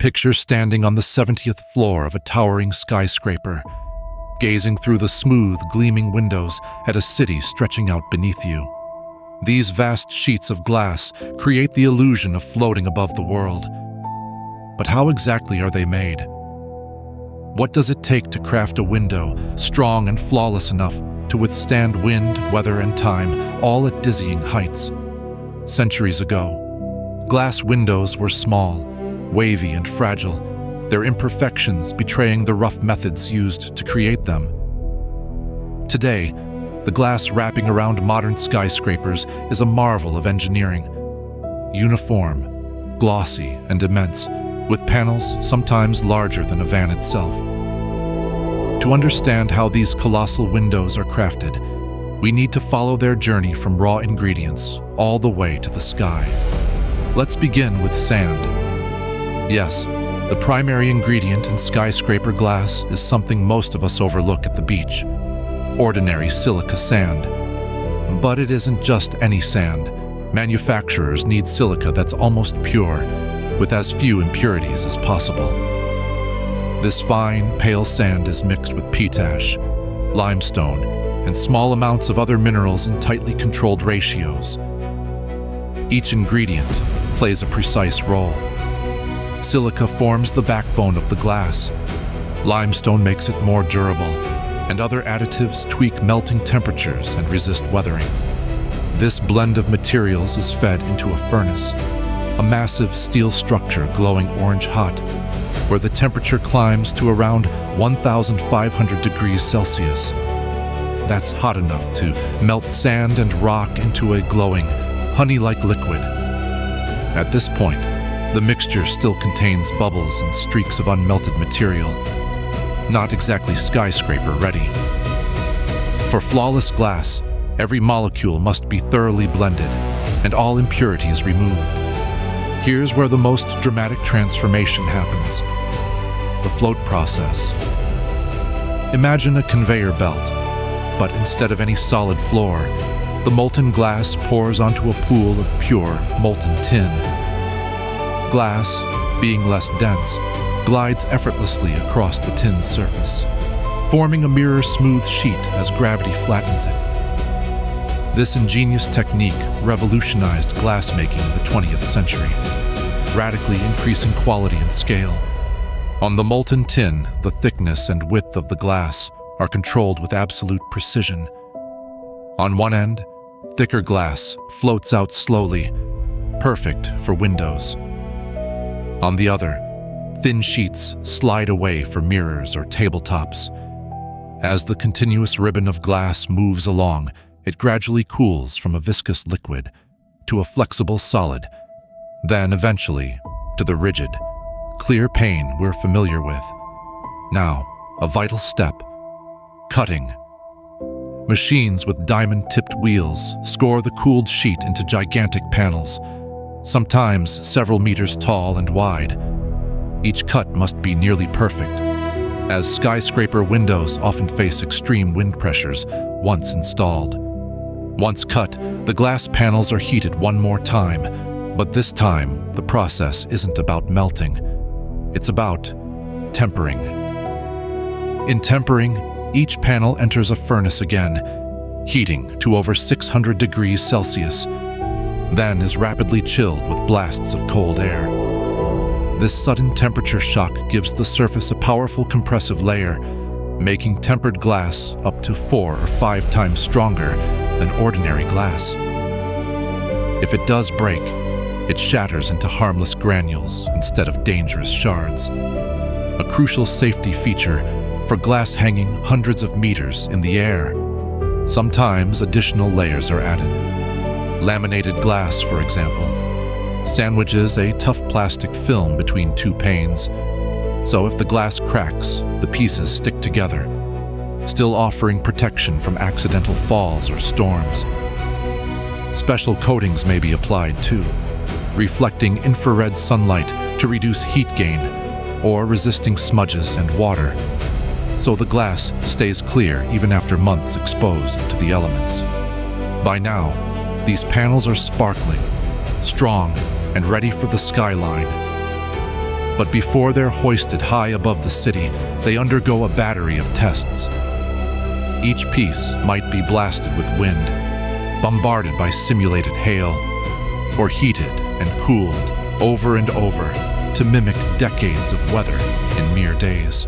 Picture standing on the 70th floor of a towering skyscraper, gazing through the smooth, gleaming windows at a city stretching out beneath you. These vast sheets of glass create the illusion of floating above the world. But how exactly are they made? What does it take to craft a window strong and flawless enough to withstand wind, weather, and time, all at dizzying heights? Centuries ago, glass windows were small, wavy, and fragile, their imperfections betraying the rough methods used to create them. Today, the glass wrapping around modern skyscrapers is a marvel of engineering. Uniform, glossy, and immense, with panels sometimes larger than a van itself. To understand how these colossal windows are crafted, we need to follow their journey from raw ingredients all the way to the sky. Let's begin with sand. Yes, the primary ingredient in skyscraper glass is something most of us overlook at the beach: ordinary silica sand. But it isn't just any sand. Manufacturers need silica that's almost pure, with as few impurities as possible. This fine, pale sand is mixed with potash, limestone, and small amounts of other minerals in tightly controlled ratios. Each ingredient plays a precise role. Silica forms the backbone of the glass. Limestone makes it more durable, and other additives tweak melting temperatures and resist weathering. This blend of materials is fed into a furnace, a massive steel structure glowing orange hot, where the temperature climbs to around 1,500 degrees Celsius. That's hot enough to melt sand and rock into a glowing, honey-like liquid. At this point, the mixture still contains bubbles and streaks of unmelted material. Not exactly skyscraper ready. For flawless glass, every molecule must be thoroughly blended and all impurities removed. Here's where the most dramatic transformation happens: the float process. Imagine a conveyor belt, but instead of any solid floor, the molten glass pours onto a pool of pure, molten tin. Glass, being less dense, glides effortlessly across the tin's surface, forming a mirror-smooth sheet as gravity flattens it. This ingenious technique revolutionized glassmaking in the 20th century, radically increasing quality and scale. On the molten tin, the thickness and width of the glass are controlled with absolute precision. On one end, thicker glass floats out slowly, perfect for windows. On the other, thin sheets slide away for mirrors or tabletops. As the continuous ribbon of glass moves along, it gradually cools from a viscous liquid to a flexible solid, then eventually to the rigid, clear pane we're familiar with. Now, a vital step: cutting. Machines with diamond-tipped wheels score the cooled sheet into gigantic panels, sometimes several meters tall and wide. Each cut must be nearly perfect, as skyscraper windows often face extreme wind pressures once installed. Once cut, the glass panels are heated one more time, but this time the process isn't about melting. It's about tempering. In tempering, each panel enters a furnace again, heating to over 600 degrees Celsius, then is rapidly chilled with blasts of cold air. This sudden temperature shock gives the surface a powerful compressive layer, making tempered glass up to 4 or 5 times stronger than ordinary glass. If it does break, it shatters into harmless granules instead of dangerous shards. A crucial safety feature for glass hanging hundreds of meters in the air. Sometimes additional layers are added. Laminated glass, for example, sandwiches a tough plastic film between two panes, so if the glass cracks, the pieces stick together, still offering protection from accidental falls or storms. Special coatings may be applied too, reflecting infrared sunlight to reduce heat gain, or resisting smudges and water, so the glass stays clear even after months exposed to the elements. By now, these panels are sparkling, strong, and ready for the Skyline. But before they're hoisted high above the city, they undergo a battery of tests. Each piece might be blasted with wind, bombarded by simulated hail, or heated and cooled over and over to mimic decades of weather in mere days.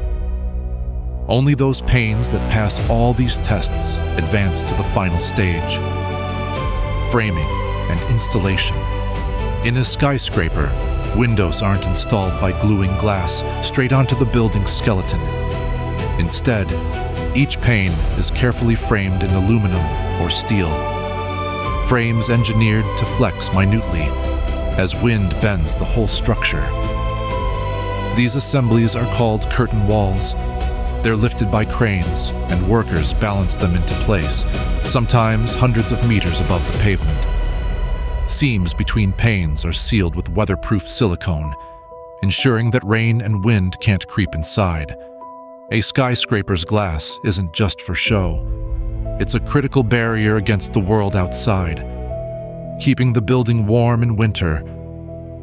Only those panes that pass all these tests advance to the final stage: framing and installation. In a skyscraper, windows aren't installed by gluing glass straight onto the building's skeleton. Instead, each pane is carefully framed in aluminum or steel, frames engineered to flex minutely as wind bends the whole structure. These assemblies are called curtain walls. They're lifted by cranes, and workers balance them into place, sometimes hundreds of meters above the pavement. Seams between panes are sealed with weatherproof silicone, ensuring that rain and wind can't creep inside. A skyscraper's glass isn't just for show. It's a critical barrier against the world outside, keeping the building warm in winter,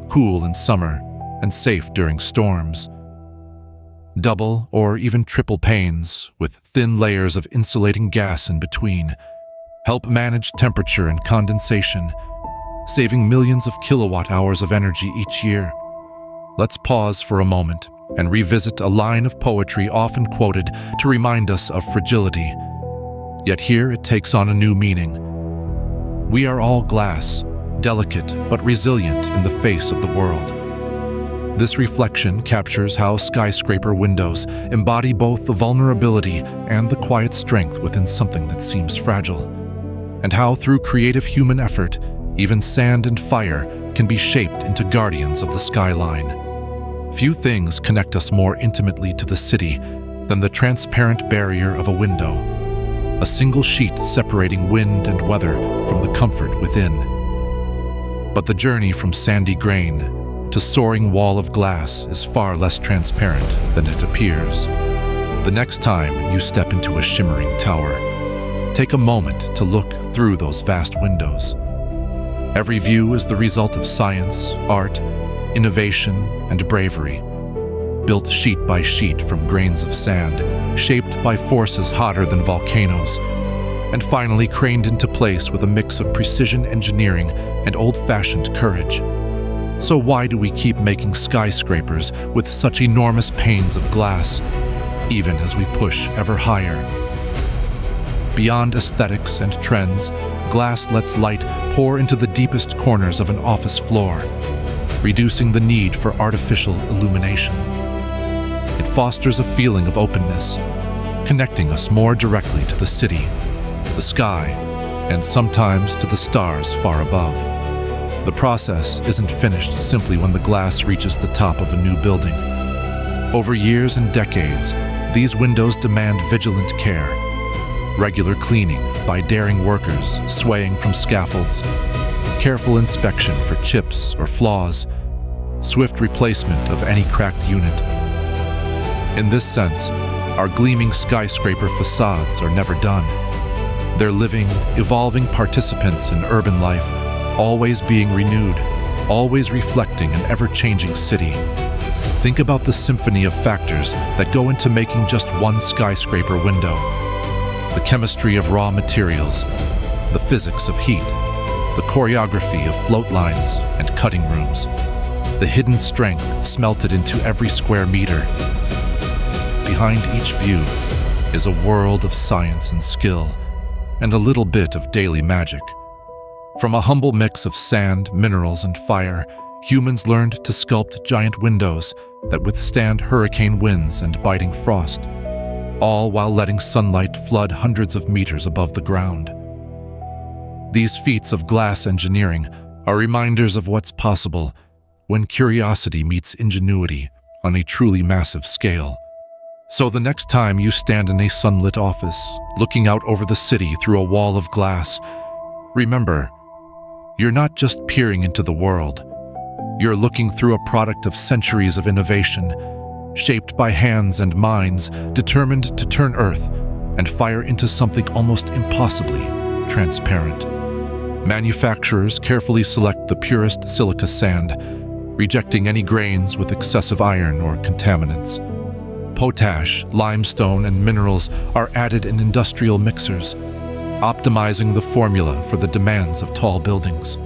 cool in summer, and safe during storms. Double or even triple panes, with thin layers of insulating gas in between, help manage temperature and condensation, saving millions of kilowatt-hours of energy each year. Let's pause for a moment and revisit a line of poetry often quoted to remind us of fragility. Yet here it takes on a new meaning. We are all glass, delicate but resilient in the face of the world. This reflection captures how skyscraper windows embody both the vulnerability and the quiet strength within something that seems fragile, and how through creative human effort, even sand and fire can be shaped into guardians of the skyline. Few things connect us more intimately to the city than the transparent barrier of a window, a single sheet separating wind and weather from the comfort within. But the journey from sandy grain to soaring wall of glass is far less transparent than it appears. The next time you step into a shimmering tower, take a moment to look through those vast windows. Every view is the result of science, art, innovation, and bravery, built sheet by sheet from grains of sand, shaped by forces hotter than volcanoes, and finally craned into place with a mix of precision engineering and old-fashioned courage. So why do we keep making skyscrapers with such enormous panes of glass, even as we push ever higher? Beyond aesthetics and trends, glass lets light pour into the deepest corners of an office floor, reducing the need for artificial illumination. It fosters a feeling of openness, connecting us more directly to the city, the sky, and sometimes to the stars far above. The process isn't finished simply when the glass reaches the top of a new building. Over years and decades, these windows demand vigilant care, regular cleaning by daring workers swaying from scaffolds, careful inspection for chips or flaws, swift replacement of any cracked unit. In this sense, our gleaming skyscraper facades are never done. They're living, evolving participants in urban life, always being renewed, always reflecting an ever-changing city. Think about the symphony of factors that go into making just one skyscraper window. The chemistry of raw materials, the physics of heat, the choreography of float lines and cutting rooms, the hidden strength smelted into every square meter. Behind each view is a world of science and skill, and a little bit of daily magic. From a humble mix of sand, minerals, and fire, humans learned to sculpt giant windows that withstand hurricane winds and biting frost, all while letting sunlight flood hundreds of meters above the ground. These feats of glass engineering are reminders of what's possible when curiosity meets ingenuity on a truly massive scale. So the next time you stand in a sunlit office, looking out over the city through a wall of glass, remember, you're not just peering into the world. You're looking through a product of centuries of innovation, shaped by hands and minds determined to turn Earth and fire into something almost impossibly transparent. Manufacturers carefully select the purest silica sand, rejecting any grains with excessive iron or contaminants. Potash, limestone, and minerals are added in industrial mixers, optimizing the formula for the demands of tall buildings.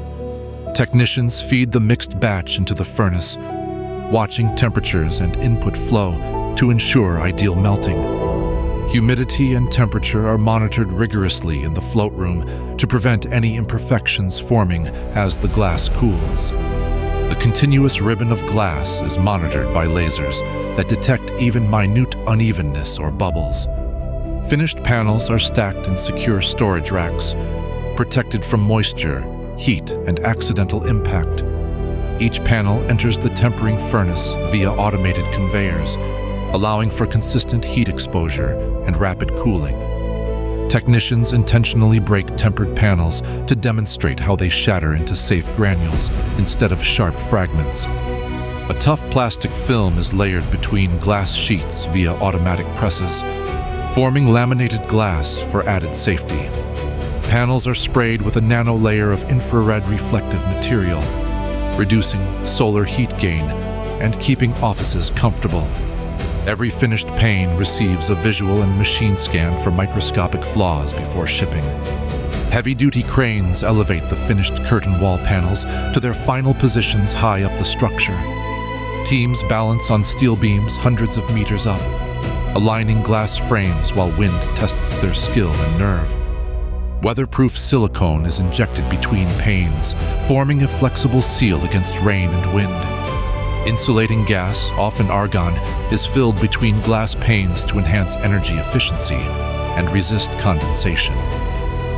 Technicians feed the mixed batch into the furnace, watching temperatures and input flow to ensure ideal melting. Humidity and temperature are monitored rigorously in the float room to prevent any imperfections forming as the glass cools. The continuous ribbon of glass is monitored by lasers that detect even minute unevenness or bubbles. Finished panels are stacked in secure storage racks, protected from moisture, heat, and accidental impact. Each panel enters the tempering furnace via automated conveyors, allowing for consistent heat exposure and rapid cooling. Technicians intentionally break tempered panels to demonstrate how they shatter into safe granules instead of sharp fragments. A tough plastic film is layered between glass sheets via automatic presses, forming laminated glass for added safety. Panels are sprayed with a nano layer of infrared reflective material, reducing solar heat gain and keeping offices comfortable. Every finished pane receives a visual and machine scan for microscopic flaws before shipping. Heavy-duty cranes elevate the finished curtain wall panels to their final positions high up the structure. Teams balance on steel beams hundreds of meters up, aligning glass frames while wind tests their skill and nerve. Weatherproof silicone is injected between panes, forming a flexible seal against rain and wind. Insulating gas, often argon, is filled between glass panes to enhance energy efficiency and resist condensation.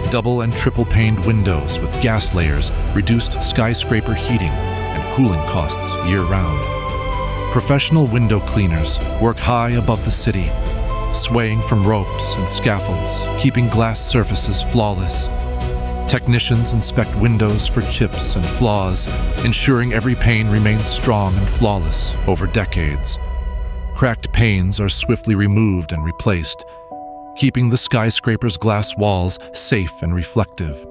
Double and triple paned windows with gas layers reduced skyscraper heating and cooling costs year-round. Professional window cleaners work high above the city, swaying from ropes and scaffolds, keeping glass surfaces flawless. Technicians inspect windows for chips and flaws, ensuring every pane remains strong and flawless over decades. Cracked panes are swiftly removed and replaced, keeping the skyscraper's glass walls safe and reflective.